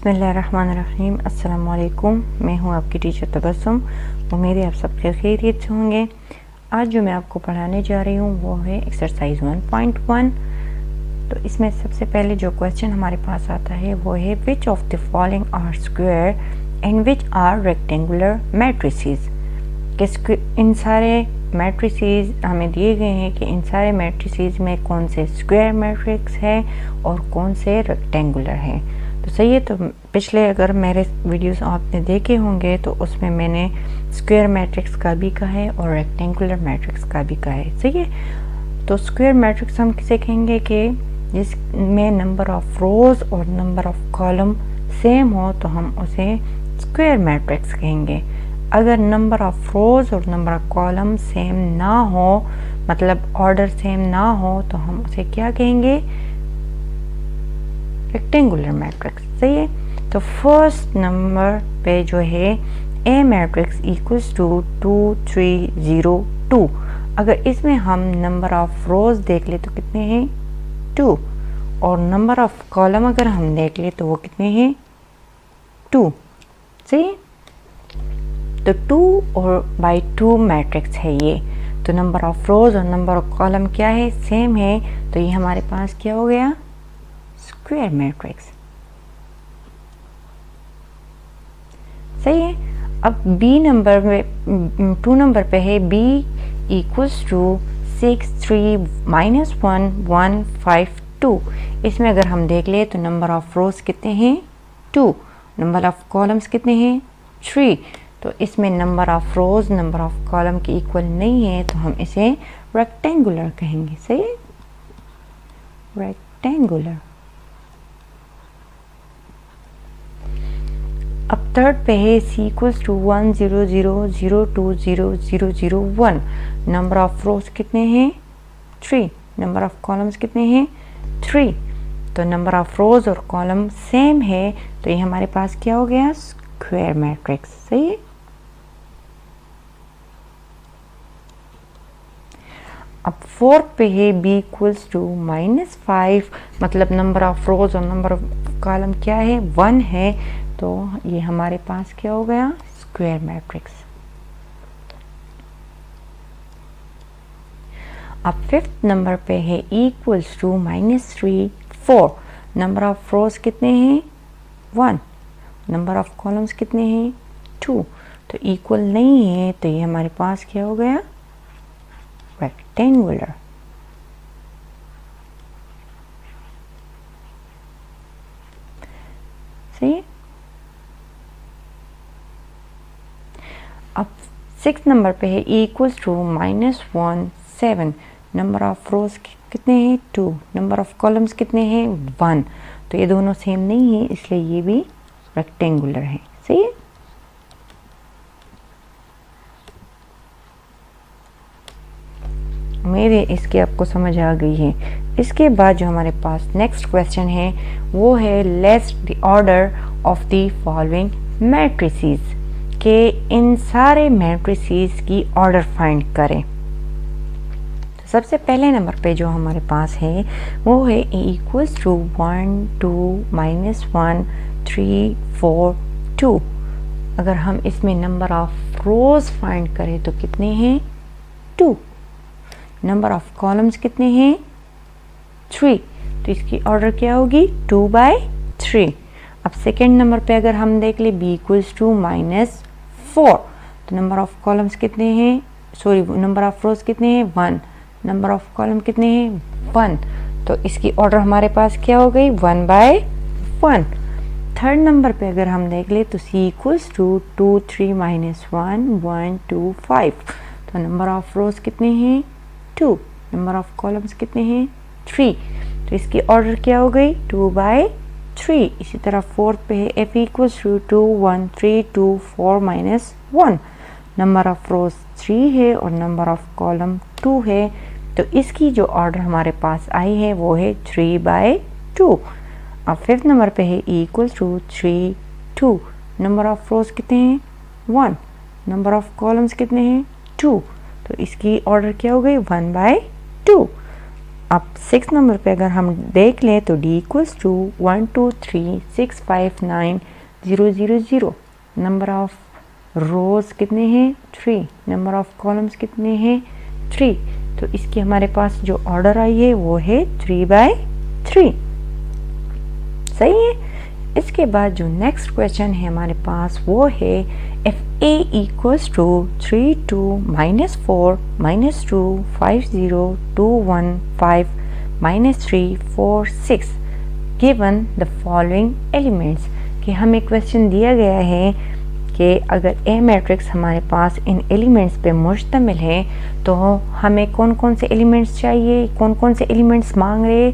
बिस्मिल्लाहिर्रहमानिर्रहीम। अस्सलाम वालेकुम। मैं हूँ आपकी टीचर तबस्सुम। उम्मीद है आप सब खैरियत से होंगे। आज जो मैं आपको पढ़ाने जा रही हूँ वो है एक्सरसाइज 1.1। तो इसमें सबसे पहले जो क्वेश्चन हमारे पास आता है वो है which of the following are square and which are rectangular matrices. कि इन सारे मैट्रिसेस हमें दिए गए हैं कि इन सारे मैट्रिसेस में कौन से स्क्वायर मैट्रिक्स है और कौन से रेक्टेंगुलर है। तो सही है। तो पिछले अगर मेरे वीडियोस आपने देखे होंगे तो उसमें मैंने स्क्वायर मैट्रिक्स का भी कहा है और रेक्टेंगुलर मैट्रिक्स का भी कहा है। सही है। तो स्क्वायर मैट्रिक्स हम किसे कहेंगे कि जिसमें नंबर ऑफ रोज और नंबर ऑफ कॉलम सेम हो तो हम उसे स्क्वायर मैट्रिक्स कहेंगे। अगर नंबर ऑफ रोज और नंबर ऑफ कॉलम सेम ना हो, मतलब ऑर्डर सेम ना हो, तो हम उसे क्या कहेंगे? Rectangular matrix. सही है। तो फर्स्ट नंबर पे जो है ए मैट्रिक्स इक्वल्स टू 2 3 0 2। अगर इसमें हम नंबर ऑफ रोज देख ले तो कितने हैं? 2। और नंबर ऑफ कॉलम अगर हम देख ले तो वो कितने हैं? 2। सही है। तो 2 और बाई 2 मैट्रिक्स है ये। तो नंबर ऑफ रोज और नंबर ऑफ कॉलम क्या है? सेम है। तो ये हमारे पास क्या हो गया? Square matrix. सही है। अब बी नंबर में 2 नंबर पे है बी इक्वल्स टू 6 3 -1 1 5 2। इसमें अगर हम देख ले तो नंबर ऑफ रोज कितने हैं? 2। नंबर ऑफ कॉलम्स कितने हैं? 3। तो इसमें number of rose number of column के इक्वल नहीं है तो हम इसे रेक्टेंगुलर कहेंगे। सही है। रेक्टेंगुलर। अब थर्ड पे है C equals to 1 0 0 0 2 0 0 0 1। Number of rows कितने हैं? 3। नंबर ऑफ कॉलम्स कितने हैं? 3। तो नंबर ऑफ रोज और कॉलम सेम है तो ये हमारे पास क्या हो गया? Square matrix. सही है। अब फोर्थ पे है बी इक्वल्स टू -5, मतलब नंबर ऑफ रोज और नंबर ऑफ कॉलम क्या है? 1 है। तो ये हमारे पास क्या हो गया? Square matrix. अब फिफ्थ नंबर पे है equals to -3 4। Number of rows कितने हैं? 1। नंबर ऑफ कॉलम्स कितने हैं? 2। तो इक्वल नहीं है तो ये हमारे पास क्या हो गया? रेक्टेंगुलर। सही है। अब 6 नंबर पे है equals to -1 7। Number of rows कितने हैं? 2। नंबर ऑफ कॉलम्स कितने हैं? 1। तो ये दोनों सेम नहीं है इसलिए ये भी रेक्टेंगुलर है। सही है। मेरे इसके आपको समझ आ गई है। इसके बाद जो हमारे पास नेक्स्ट क्वेश्चन है वो है let's the order of the following matrices, के इन सारे मैट्रिसेस की ऑर्डर फाइंड करें। तो सबसे पहले नंबर पे जो हमारे पास है वो है ए इक्वल्स टू 1 2 -1 3 4 2। अगर हम इसमें नंबर ऑफ रोज फाइंड करें तो कितने हैं? 2। नंबर ऑफ कॉलम्स कितने हैं? 3। तो इसकी ऑर्डर क्या होगी? 2/3। अब सेकेंड नंबर पे अगर हम देख ले बी इक्वल्स टू -4। तो नंबर ऑफ कॉलम्स कितने हैं? सॉरी, नंबर ऑफ रोज कितने हैं? 1। नंबर ऑफ कॉलम कितने हैं? 1। तो इसकी ऑर्डर हमारे पास क्या हो गई? 1/1। थर्ड नंबर पे अगर हम देख ले तो सी इक्वल्स टू 2 3 -1 1 2 5। तो नंबर ऑफ रोज कितने हैं? 2। नंबर ऑफ कॉलम्स कितने हैं? 3। तो इसकी ऑर्डर क्या हो गई? 2/3। इसी तरह फोर्थ पे है F equals to 2 1 3 2 4 -1। Number of rows 3 है और नंबर ऑफ कॉलम 2 है। तो इसकी जो ऑर्डर हमारे पास आई है वो है 3/2। अब फिफ्थ नंबर पे है E equals to 3 2। Number of rows कितने हैं? 1। नंबर ऑफ कॉलम्स कितने हैं? 2। तो इसकी ऑर्डर क्या हो गई? 1/2। अब 6 नंबर पे अगर हम देख लें तो d equals to 1 2 3 6 5 9 0 0 0। Number of rows कितने हैं 3, नंबर ऑफ कॉलम्स कितने हैं 3। तो इसकी हमारे पास जो ऑर्डर आई है वो है 3/3। सही है। इसके बाद जो नेक्स्ट क्वेश्चन है हमारे पास वो है if a equals to 3 2 -4 -2 5 0 2 1 5 -3 4 6 given the following elements। कि हमें क्वेश्चन दिया गया है कि अगर ए मैट्रिक्स हमारे पास इन एलिमेंट्स पे मुश्तमिल है तो हमें कौन कौन से एलिमेंट्स चाहिए, कौन कौन से एलिमेंट्स मांग रहे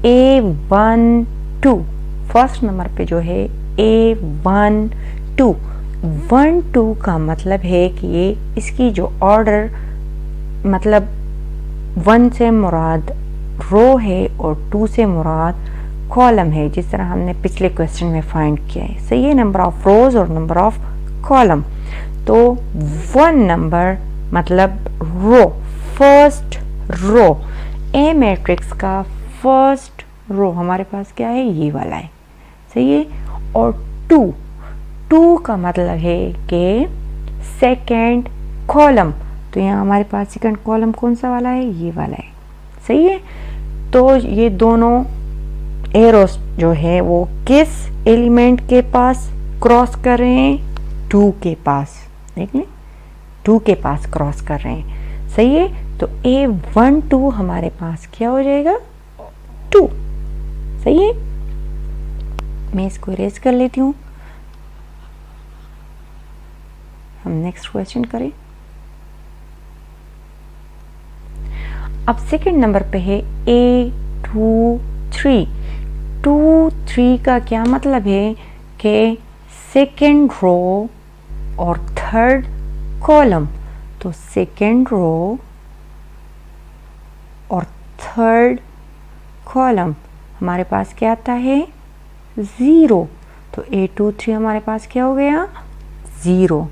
A1 2। फर्स्ट नंबर पे जो है A1 2 1 2 का मतलब है कि ये इसकी जो ऑर्डर मतलब 1 से मुराद रो है और 2 से मुराद कॉलम है, जिस तरह हमने पिछले क्वेश्चन में फाइंड किया है। सही है, नंबर ऑफ रोज और नंबर ऑफ कॉलम। तो 1 नंबर मतलब रो, फर्स्ट रो, ए मैट्रिक्स का फर्स्ट रो हमारे पास क्या है, ये वाला है। सही है। और 2 का मतलब है कि सेकंड कॉलम, तो यहाँ हमारे पास सेकंड कॉलम कौन सा वाला है, ये वाला है। सही है। तो ये दोनों एरोस जो है वो किस एलिमेंट के पास क्रॉस कर रहे हैं, 2 के पास। देख लें, 2 के पास क्रॉस कर रहे हैं। सही है। तो A1 2 हमारे पास क्या हो जाएगा, 2। सही है। मैं इसको इरेज कर लेती हूँ। हम नेक्स्ट क्वेश्चन करें। अब सेकंड नंबर पे है A2 3। 2 3 का क्या मतलब है कि सेकेंड रो और थर्ड कॉलम। तो सेकेंड रो और थर्ड कॉलम हमारे पास क्या आता है, 0। तो A2 3 हमारे पास क्या हो गया, 0।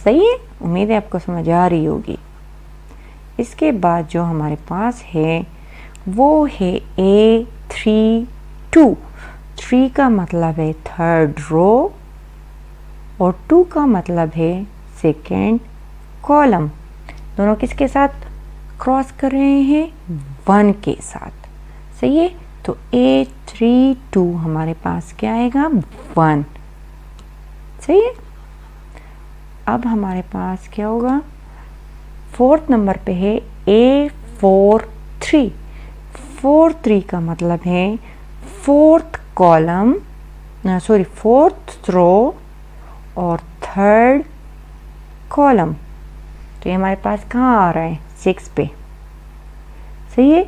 सही है। उम्मीद है आपको समझ आ रही होगी। इसके बाद जो हमारे पास है वो है A3 2। 3 का मतलब है थर्ड रो और 2 का मतलब है सेकेंड कॉलम। दोनों किसके साथ क्रॉस कर रहे हैं, 1 के साथ। सही है। तो A3 2 हमारे पास क्या आएगा, 1। सही है। अब हमारे पास क्या होगा, फोर्थ नंबर पे है A4 3। 4 3 का मतलब है fourth column, sorry fourth row और थर्ड कॉलम। तो ये हमारे पास कहाँ आ रहा है, 6 पे। सही है।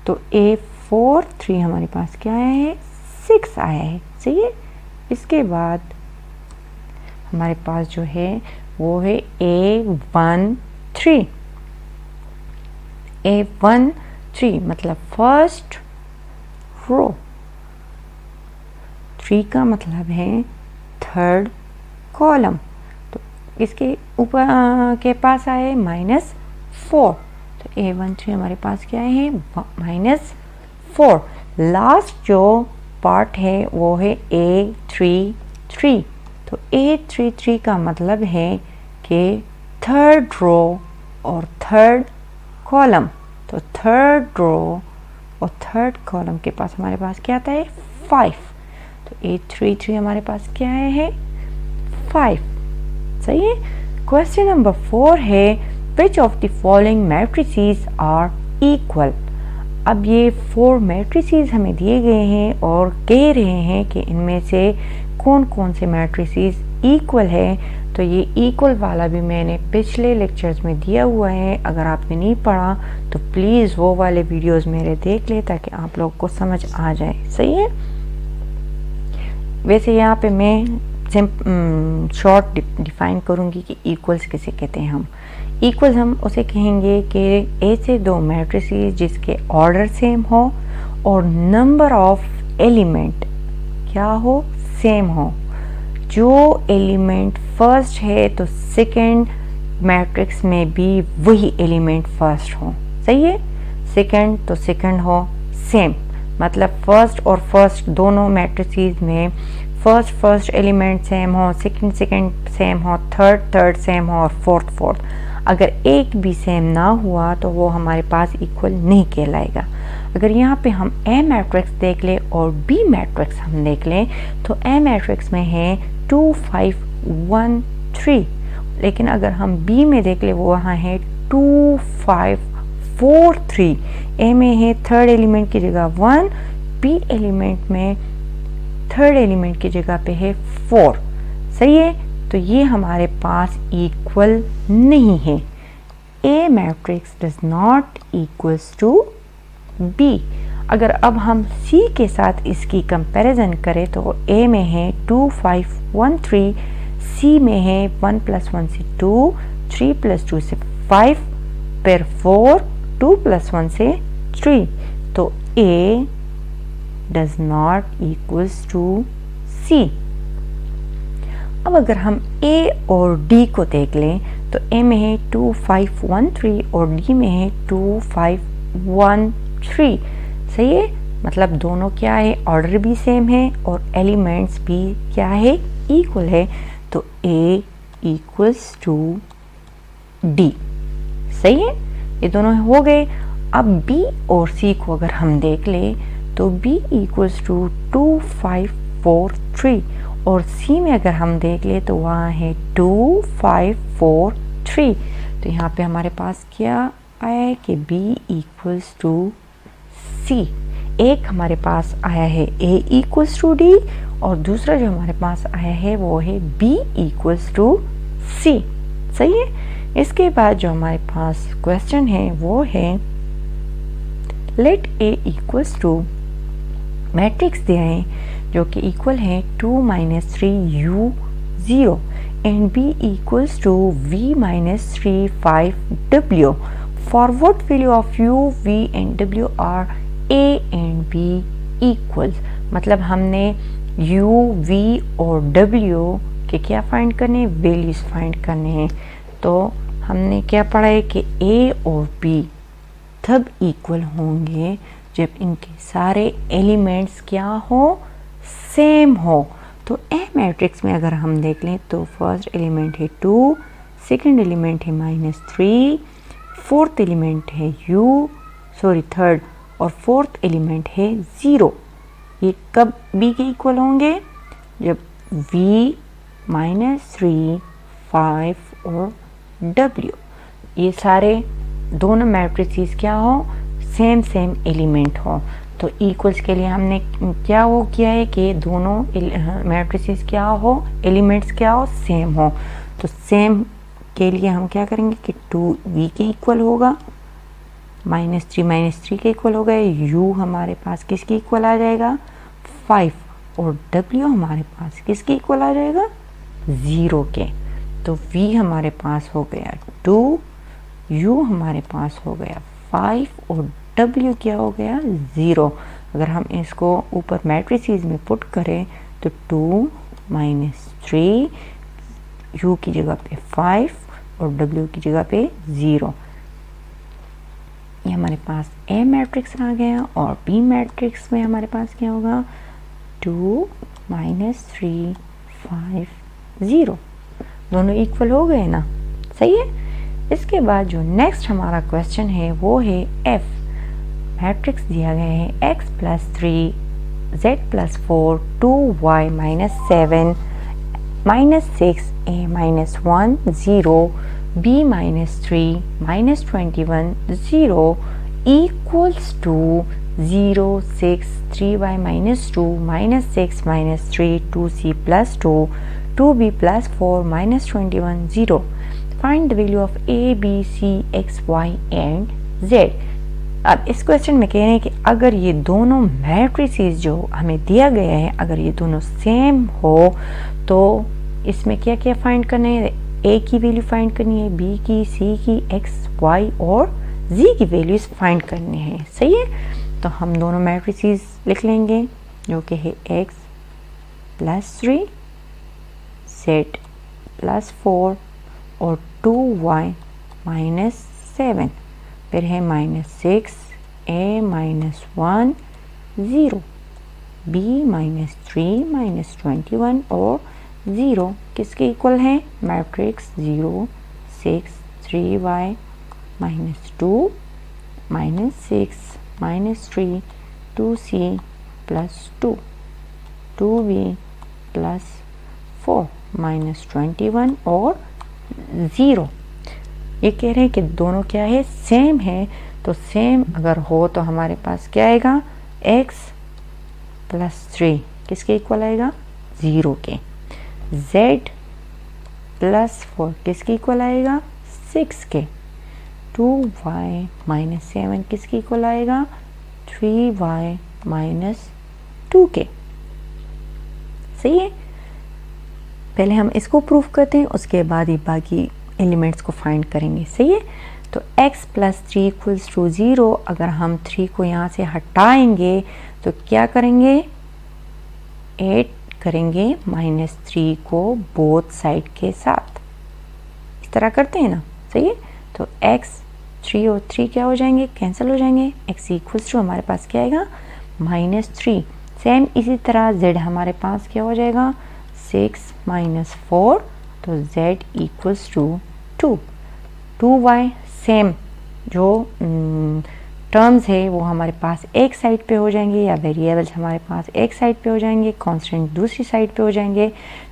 तो A4 3 हमारे पास क्या आया है, 6 आया है। सही है। इसके बाद हमारे पास जो है वो है A1 3। A1 3 मतलब फर्स्ट रो, 3 का मतलब है थर्ड कॉलम। तो इसके ऊपर के पास आए -4। तो A1 3 हमारे पास क्या है, -4। लास्ट जो पार्ट है वो है A3 3। तो A3 3 का मतलब है कि थर्ड रो और थर्ड कॉलम। तो थर्ड रो और थर्ड कॉलम के पास हमारे पास क्या आता है, 5। तो A3 3 हमारे पास क्या है, 5। सही है। क्वेश्चन नंबर 4 है which of the following matrices are equal। अब ये 4 मैट्रिसेस हमें दिए गए हैं और कह रहे हैं कि इनमें से कौन कौन से मैट्रिसेस इक्वल है। तो ये इक्वल वाला भी मैंने पिछले लेक्चर्स में दिया हुआ है, अगर आपने नहीं पढ़ा तो प्लीज़ वो वाले वीडियोस मेरे देख ले ताकि आप लोग को समझ आ जाए। सही है। वैसे यहाँ पे मैं शॉर्ट डिफाइन करूँगी कि इक्वल्स किसे कहते हैं। हम इक्वल्स हम उसे कहेंगे कि ऐसे 2 मैट्रिसेस जिसके ऑर्डर सेम हो और नंबर ऑफ एलिमेंट क्या हो, सेम हो। जो एलिमेंट फर्स्ट है तो सेकंड मैट्रिक्स में भी वही एलिमेंट फर्स्ट हो। सही है। सेकंड तो सेकंड हो, सेम, मतलब फर्स्ट और फर्स्ट दोनों मैट्रिसेस में फर्स्ट एलिमेंट सेम हो, सेकंड सेम हो, थर्ड सेम हो और फोर्थ। अगर एक भी सेम ना हुआ तो वो हमारे पास इक्वल नहीं कहलाएगा। अगर यहाँ पे हम ए मैट्रिक्स देख लें और बी मैट्रिक्स हम देख लें तो ए मैट्रिक्स में है 2 5 1 3, लेकिन अगर हम बी में देख ले वो वहाँ है 2 5 4 3। ए में है थर्ड एलिमेंट की जगह 1, बी एलिमेंट में थर्ड एलिमेंट की जगह पे है 4। सही है, तो ये हमारे पास इक्वल नहीं है। A matrix does not equals to B. अगर अब हम सी के साथ इसकी कंपैरिजन करें तो ए में है 2 5 1 3, सी में है 1 + 1 से 2, 3 + 2 से 5, फिर 4, 2 + 1 से 3, तो ए डज नॉट इक्वल्स टू सी। अब अगर हम ए और डी को देख लें तो ए में है 2 5 1 3 और डी में है 2 5 1 3। सही है, मतलब दोनों क्या है, ऑर्डर भी सेम है और एलिमेंट्स भी क्या है, इक्वल है, तो ए इक्वल्स टू डी। सही है, ये दोनों हो गए। अब बी और सी को अगर हम देख ले तो बी इक्वल्स टू 2 5 4 3 और सी में अगर हम देख ले तो वहाँ है 2 5 4 3। तो यहाँ पे हमारे पास क्या आया है कि B इक्वल्स टू C। एक हमारे पास आया है A इक्वल्स टू D और दूसरा जो हमारे पास आया है वो है B इक्वल्स टू C। सही है, इसके बाद जो हमारे पास क्वेश्चन है वो है let A equals to matrix दिया है जो कि इक्वल है 2 - 3 U 0 and B equals to V - 3 5 W. For what value of U, V and W are A and B equals? मतलब हमने U, V और W के क्या फाइंड करने हैं, वैल्यूज फाइंड करने हैं। तो हमने क्या पढ़ा है कि A और B तब इक्वल होंगे जब इनके सारे एलिमेंट्स क्या हो, सेम हो। तो ए मैट्रिक्स में अगर हम देख लें तो फर्स्ट एलिमेंट है 2, सेकंड एलिमेंट है -3, फोर्थ एलिमेंट है थर्ड और फोर्थ एलिमेंट है 0। ये कब बी के इक्वल होंगे, जब v -3 5 और w ये सारे दोनों मैट्रिसेस क्या हो, सेम एलिमेंट हो। तो इक्वल्स के लिए हमने क्या वो किया है कि दोनों मैट्रिसेस क्या हो, एलिमेंट्स क्या हो, सेम हो। तो सेम के लिए हम क्या करेंगे कि 2v के इक्वल होगा, -3 के इक्वल होगा, u हमारे पास किसके इक्वल आ जाएगा, 5 और w हमारे पास किसके इक्वल आ जाएगा, 0 के। तो v हमारे पास हो गया 2, u हमारे पास हो गया 5 और W क्या हो गया, 0। अगर हम इसको ऊपर मैट्रिसेस में पुट करें तो 2 - 3 U की जगह पे 5 और W की जगह पे 0। ये हमारे पास A मैट्रिक्स आ गया और B मैट्रिक्स में हमारे पास क्या होगा, 2 - 3 5 0। दोनों इक्वल हो गए ना। सही है, इसके बाद जो नेक्स्ट हमारा क्वेश्चन है वो है F मैट्रिक्स दिया गया है x + 3 z + 4 2y - 7 -6 a - 1 0 b - 3 -21 0 equals to 0 6 3y - 2 -6 - 3 2c + 2 2b + 4 -21 0। Find the value of a b c x y and z। अब इस क्वेश्चन में कह रहे हैं कि अगर ये दोनों मैट्रिसेस जो हमें दिया गया है अगर ये दोनों सेम हो तो इसमें क्या क्या फाइंड करना है, ए की वैल्यू फाइंड करनी है, बी की, सी की, एक्स वाई और जी की वैल्यूज फाइंड करनी है। सही है, तो हम दोनों मैट्रिसेस लिख लेंगे जो कि है x + 3 z + 4 और 2y - 7, फिर है -6 a minus 1 0, b minus 3 minus 21 और 0 किसके इक्वल है? Matrix 0 6 3y minus 2 minus 6 minus 3 2c plus 2 2b plus 4 minus 21 और 0। ये कह रहे हैं कि दोनों क्या है? सेम है। तो सेम अगर हो तो हमारे पास क्या आएगा? x प्लस 3 किसके इक्वल आएगा? 0 के। z प्लस 4 किसके इक्वल आएगा? 6 के। 2y माइनस 7 किसके इक्वल आएगा? 3y माइनस 2 के। सही है। पहले हम इसको प्रूफ करते हैं, उसके बाद ही बाकी एलिमेंट्स को फाइंड करेंगे। सही है। तो x प्लस 3 इक्वल्स टू 0, अगर हम 3 को यहाँ से हटाएंगे तो क्या करेंगे? 8 करेंगे माइनस 3 को बोथ साइड के साथ, इस तरह करते हैं ना। सही है। तो x 3 और 3 क्या हो जाएंगे? कैंसिल हो जाएंगे। x इक्वल्स टू हमारे पास क्या आएगा? माइनस 3। सेम इसी तरह z हमारे पास क्या हो जाएगा? 6 माइनस 4, तो z equals to 2। 2y same जो टर्म्स है वो हमारे पास एक साइड पे हो जाएंगे, या वेरिएबल्स हमारे पास एक साइड पे हो जाएंगे, कांस्टेंट दूसरी साइड पे हो जाएंगे।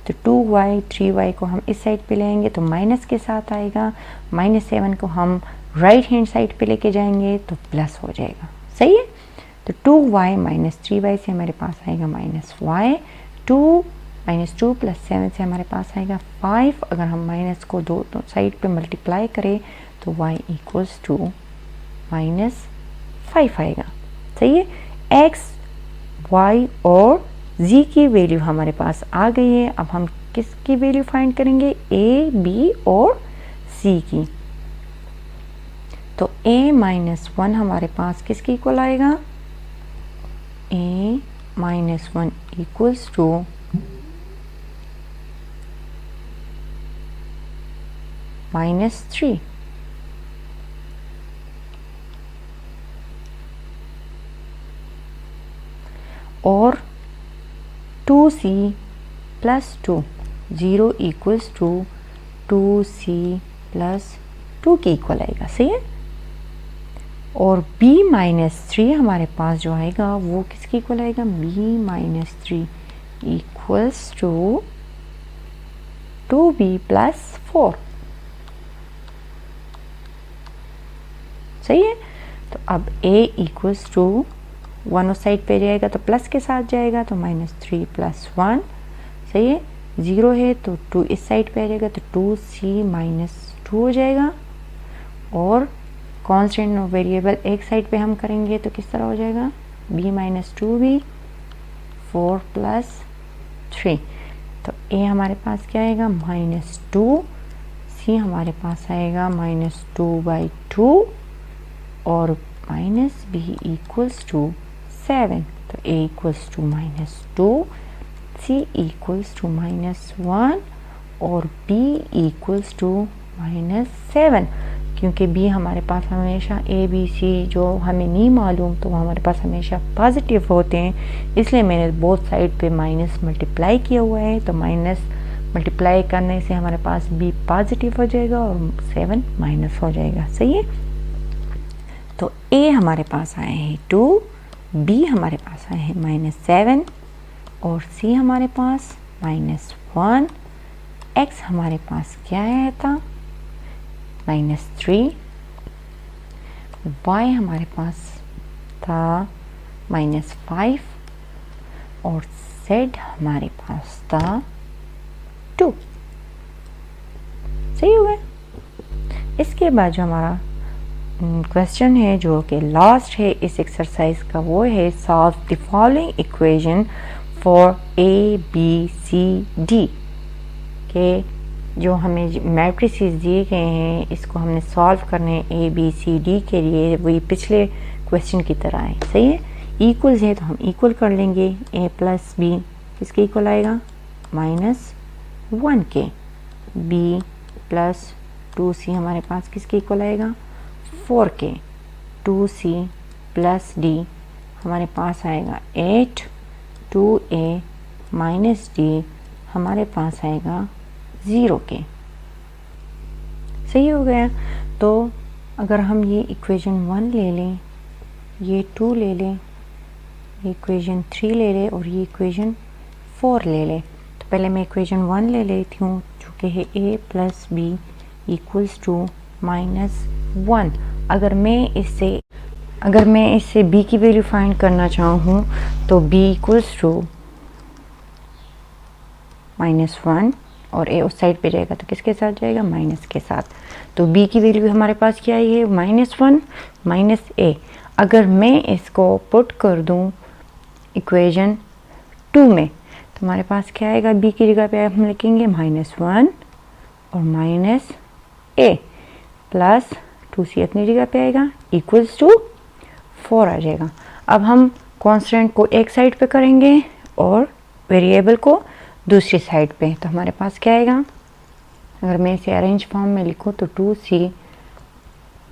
तो 2y 3y को हम इस साइड पे लेंगे तो माइनस के साथ आएगा। माइनस 7 को हम राइट हैंड साइड पे लेके जाएंगे तो प्लस हो जाएगा। सही है। तो 2y माइनस 3y से हमारे पास आएगा माइनस y। 2 माइनस 2 प्लस 7 से हमारे पास आएगा 5। अगर हम माइनस को दो साइड पे मल्टीप्लाई करें तो y इक्वल्स टू माइनस 5 आएगा। सही है। x, y और z की वैल्यू हमारे पास आ गई है। अब हम किसकी वैल्यू फाइंड करेंगे? a, b और c की। तो a माइनस 1 हमारे पास किसके इक्वल आएगा? a minus 1 equals to minus 3। और 2c plus 2 0 equals to 2c plus 2 के इक्वल आएगा। सही है। और b माइनस 3 हमारे पास जो आएगा वो किसके इक्वल आएगा? b minus 3 equals to 2b plus 4। सही है। तो अब a इक्वल्स टू 1 उस साइड पे जाएगा तो प्लस के साथ जाएगा, तो माइनस 3 प्लस 1। सही है। 0 है तो 2 इस साइड पे आ जाएगा तो 2c माइनस 2 हो जाएगा। और कांस्टेंट और वेरिएबल एक साइड पे हम करेंगे तो किस तरह हो जाएगा? b minus 2b 4 plus 3। तो a हमारे पास क्या आएगा? माइनस 2। c हमारे पास आएगा माइनस 2/2 और माइनस b इक्वल्स टू 7। तो a equals to minus 2, c equals to minus 1 और b इक्वल्स टू माइनस 7। क्योंकि b हमारे पास हमेशा a b c जो हमें नहीं मालूम तो वो हमारे पास हमेशा पॉजिटिव होते हैं, इसलिए मैंने बोथ साइड पे माइनस मल्टीप्लाई किया हुआ है। तो माइनस मल्टीप्लाई करने से हमारे पास b पॉजिटिव हो जाएगा और 7 माइनस हो जाएगा। सही है। तो a हमारे पास आए हैं 2, b हमारे पास आए हैं माइनस 7 और c हमारे पास माइनस 1। x हमारे पास क्या आया था? माइनस 3। y हमारे पास था माइनस 5 और z हमारे पास था 2। सही हो गया। इसके बाद जो हमारा क्वेश्चन है जो कि लास्ट है इस एक्सरसाइज का, वो है solve the following equation for a b c d के जो हमें मैट्रिसेस दिए गए हैं इसको हमने सॉल्व करने a b c d के लिए वही पिछले क्वेश्चन की तरह है। सही है। इक्वल्स है तो हम इक्वल कर लेंगे। a प्लस b किसके इक्वल आएगा? माइनस 1 के। b प्लस 2c हमारे पास किसके इक्वल आएगा? 4 के। 2c प्लस डी हमारे पास आएगा 8, 2a माइनस डी हमारे पास आएगा 0 के। सही हो गया। तो अगर हम ये इक्वेशन 1 ले लें, ये 2 ले लें, ये इक्वेशन 3 ले लें और ये इक्वेशन 4 ले लें। तो पहले मैं इक्वेशन 1 ले लेती हूँ जो कि है a plus B equals to -1। अगर मैं इससे b की वैल्यू फाइंड करना चाहूँ तो b इक्वल्स टू -1 और a उस साइड पे जाएगा तो किसके साथ जाएगा, माइनस के साथ। तो b की वैल्यू हमारे पास क्या आई है, -1 माइनस a। अगर मैं इसको पुट कर दूं इक्वेशन 2 में तो हमारे पास क्या आएगा, b की जगह पे हम लिखेंगे -1 और माइनस a प्लस 2c अपनी जगह पे आएगा इक्वल्स टू 4 आ जाएगा। अब हम कांस्टेंट को एक साइड पे करेंगे और वेरिएबल को दूसरी साइड पे, तो हमारे पास क्या आएगा, अगर मैं इसे अरेंज फॉर्म में लिखूँ तो 2c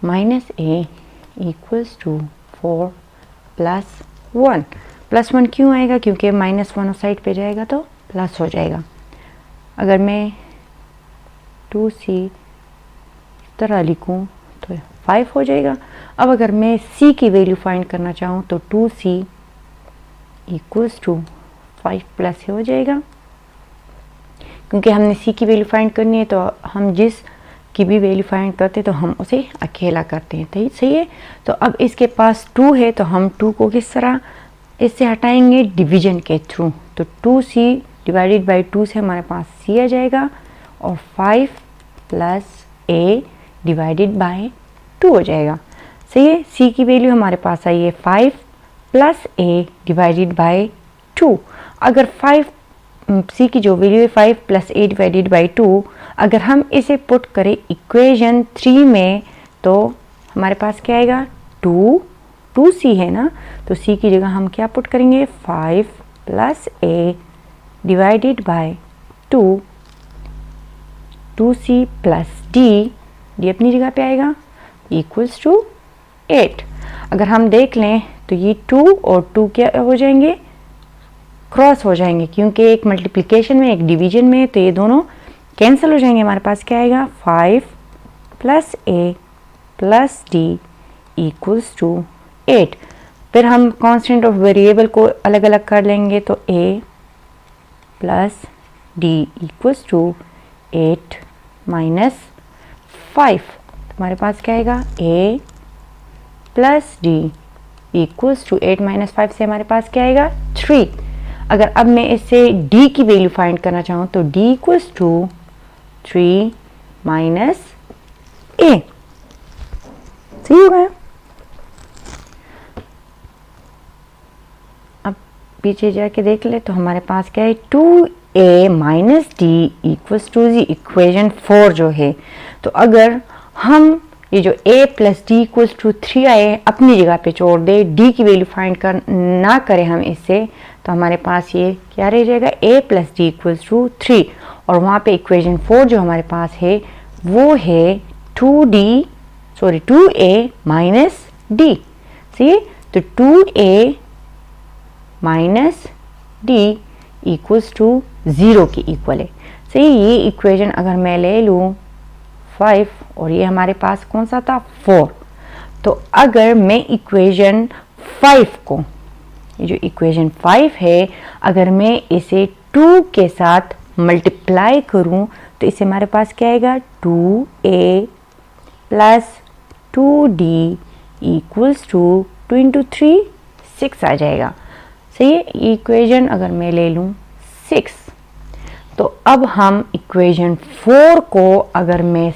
minus a equals to 4 plus 1। Plus 1 क्यों आएगा, क्योंकि -1 उस साइड पे जाएगा तो प्लस हो जाएगा। अगर मैं 2c इस तरह लिखूँ तो 5 हो जाएगा। अब अगर मैं c की वैल्यू फाइंड करना चाहूँ तो 2c इक्वल्स टू 5 प्लस हो जाएगा। क्योंकि हमने c की वैल्यू फाइंड करनी है तो हम जिस की भी वैल्यू फाइंड करते तो हम उसे अकेला करते हैं, तो सही है। तो अब इसके पास 2 है तो हम 2 को किस तरह इससे हटाएंगे, डिवीजन के थ्रू। तो 2c डिवाइडेड बाई 2 से हमारे पास c आ जाएगा और 5 प्लस a डिवाइडेड बाई 2 हो जाएगा। सही है, c की वैल्यू हमारे पास आई है 5 प्लस a डिवाइडेड बाई 2। अगर c की जो वैल्यू है 5 प्लस a डिवाइडेड बाई 2, अगर हम इसे पुट करें इक्वेशन 3 में तो हमारे पास क्या आएगा, 2c है ना, तो c की जगह हम क्या पुट करेंगे, 5 plus a divided by 2, 2c plus d अपनी जगह पे आएगा इक्वल्स टू 8। अगर हम देख लें तो ये 2 और 2 क्या हो जाएंगे, क्रॉस हो जाएंगे, क्योंकि एक मल्टीप्लिकेशन में एक डिवीजन में, तो ये दोनों कैंसिल हो जाएंगे। हमारे पास क्या आएगा, 5 plus a plus d equals to 8। फिर हम कांस्टेंट ऑफ वेरिएबल को अलग अलग कर लेंगे तो a plus d equals to 8 minus 5। हमारे पास क्या आएगा, a plus d equals to 8 minus 5 से हमारे पास क्या आएगा, 3। अगर अब मैं इससे d की वैल्यू फाइंड करना चाहूँ तो d equals to 3 minus a। सही हो गया। अब पीछे जाके देख ले तो हमारे पास क्या है, 2a minus D equals to जी इक्वेशन 4 जो है। तो अगर हम ये जो a plus D equals to 3 आए अपनी जगह पे छोड़ दे, d की वैल्यू फाइंड ना करें हम इससे, तो हमारे पास ये क्या रह जाएगा, a plus D equals to 3। और वहाँ पे इक्वेशन 4 जो हमारे पास है वो है 2a माइनस d। सही, तो 2a minus d equals to 0 की इक्वल है। सही, ये इक्वेशन अगर मैं ले लूँ 5 और ये हमारे पास कौन सा था, 4, तो अगर मैं इक्वेशन 5 को, ये जो इक्वेशन 5 है, अगर मैं इसे 2 के साथ मल्टीप्लाई करूं तो इससे हमारे पास क्या आएगा, 2a plus 2d equals to 2 into 3 6 आ जाएगा। सही है, इक्वेशन अगर मैं ले लूँ 6, तो अब हम इक्वेशन 4 को अगर मैं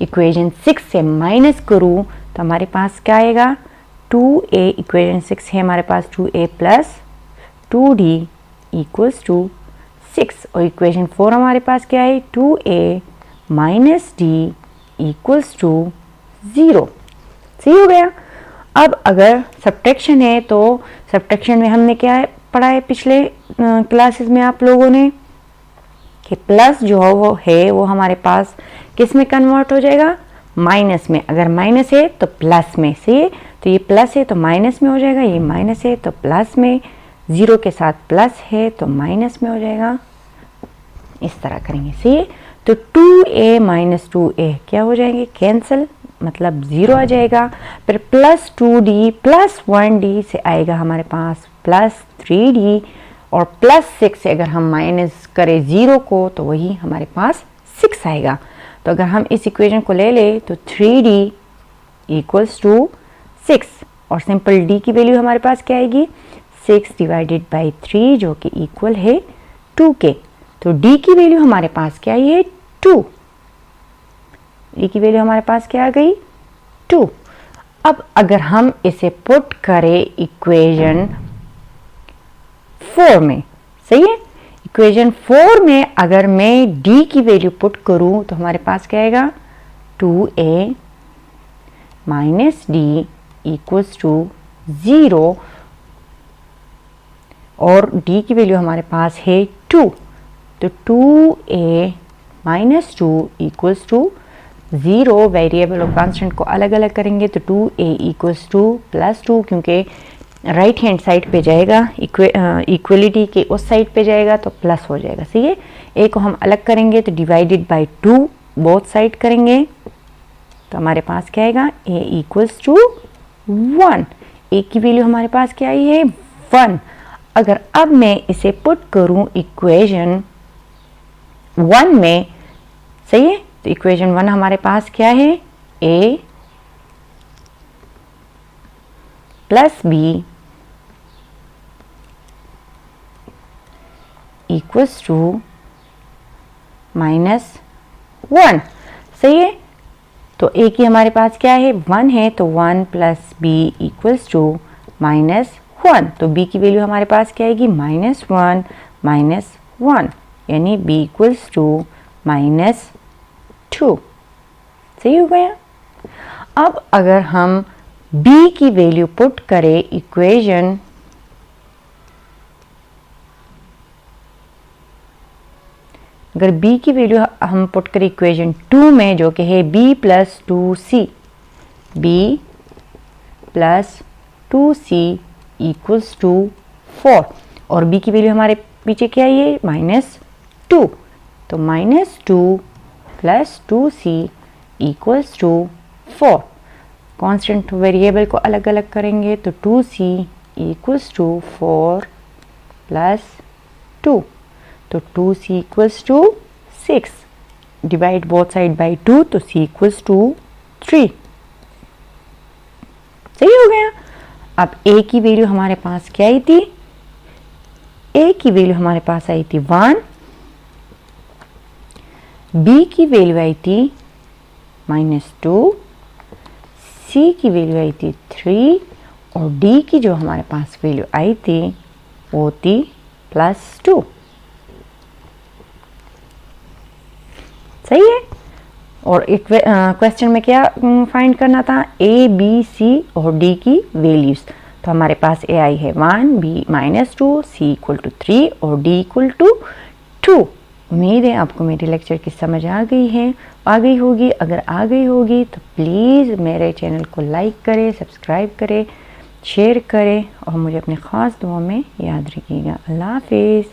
इक्वेशन 6 से माइनस करूँ तो हमारे पास क्या आएगा, 2a इक्वेशन 6 है हमारे पास, 2a plus 2d equals to 6 और इक्वेशन 4 हमारे पास क्या है, 2a minus d equals to 0। सही हो गया। अब अगर सब्ट्रैक्शन है तो सब्ट्रैक्शन में हमने क्या पढ़ा है पिछले क्लासेस में आप लोगों ने, कि प्लस जो वो हमारे पास किस में कन्वर्ट हो जाएगा, माइनस में। अगर माइनस है तो प्लस में। सही है, तो तो ये प्लस है तो माइनस में हो जाएगा, ये माइनस है तो प्लस में, 0 के साथ प्लस है तो माइनस में हो जाएगा, इस तरह करेंगे। सही है, तो 2a माइनस 2a क्या हो जाएंगे, कैंसिल, मतलब 0 आ जाएगा। फिर प्लस 2d प्लस 1d से आएगा हमारे पास प्लस 3d, और प्लस 6 से अगर हम माइनस करें 0 को तो वही हमारे पास 6 आएगा। तो अगर हम इस इक्वेशन को ले ले तो 3d इक्वल्स टू 6, और सिंपल d की वैल्यू हमारे पास क्या आएगी, 6 डिवाइडेड बाई 3 जो कि इक्वल है 2 के। तो d की वैल्यू हमारे पास क्या आई है, 2। d की वैल्यू हमारे पास क्या आ गई, 2। अब अगर हम इसे पुट करें इक्वेशन 4 में, सही है, इक्वेशन 4 में अगर मैं d की वैल्यू पुट करूं तो हमारे पास क्या आएगा, 2a minus d equals to 0, और d की वैल्यू हमारे पास है 2, तो 2a minus 2 equals to 0। Variable और कांस्टेंट को अलग अलग करेंगे तो 2a इक्वल्स टू प्लस 2, क्योंकि राइट हैंड साइड पे जाएगा, इक्वलिटी के उस साइड पे जाएगा तो प्लस हो जाएगा। सही है, a को हम अलग करेंगे तो डिवाइडेड बाय 2 बोथ साइड करेंगे तो हमारे पास क्या आएगा, a इक्वल्स टू 1। a की वैल्यू हमारे पास क्या आई है, 1। अगर अब मैं इसे पुट करूं इक्वेशन 1 में, सही है, तो इक्वेशन 1 हमारे पास क्या है, a plus b equals to -1। सही है, तो a की हमारे पास क्या है, 1 है, तो 1 प्लस b इक्वल्स टू -1। तो b की वैल्यू हमारे पास क्या आएगी, -1 -1, यानी b इक्वल्स टू -2। सही हो गया। अब अगर हम b की वैल्यू पुट करें इक्वेशन अगर b की वैल्यू हम पुट करें इक्वेशन 2 में, जो कि है b plus 2c, b plus 2c equals to 4, और b की वैल्यू हमारे पीछे क्या है, -2, तो -2 plus 2c equals to 4। Constant variable को अलग अलग करेंगे तो 2c इक्वल्स टू 4 प्लस 2, तो 2c equals to 6, divide both side by 2 तो c इक्वल्स टू 3। सही हो गया। अब a की वैल्यू हमारे पास क्या आई थी, a की वैल्यू हमारे पास आई थी 1, b की वैल्यू आई थी -2, c की वैल्यू आई थी 3, और d की जो हमारे पास वैल्यू आई थी वो थी +2। सही है, और एक क्वेश्चन में क्या फाइंड करना था, a b c और d की वैल्यूज। तो हमारे पास a आई है 1, b -2, c इक्वल टू 3 और d इक्वल टू 2। उम्मीद है आपको मेरे लेक्चर की समझ आ गई होगी। अगर आ गई होगी तो प्लीज़ मेरे चैनल को लाइक करें, सब्सक्राइब करें, शेयर करें, और मुझे अपने ख़ास दुआ में याद रखिएगा। अल्लाह हाफिज़।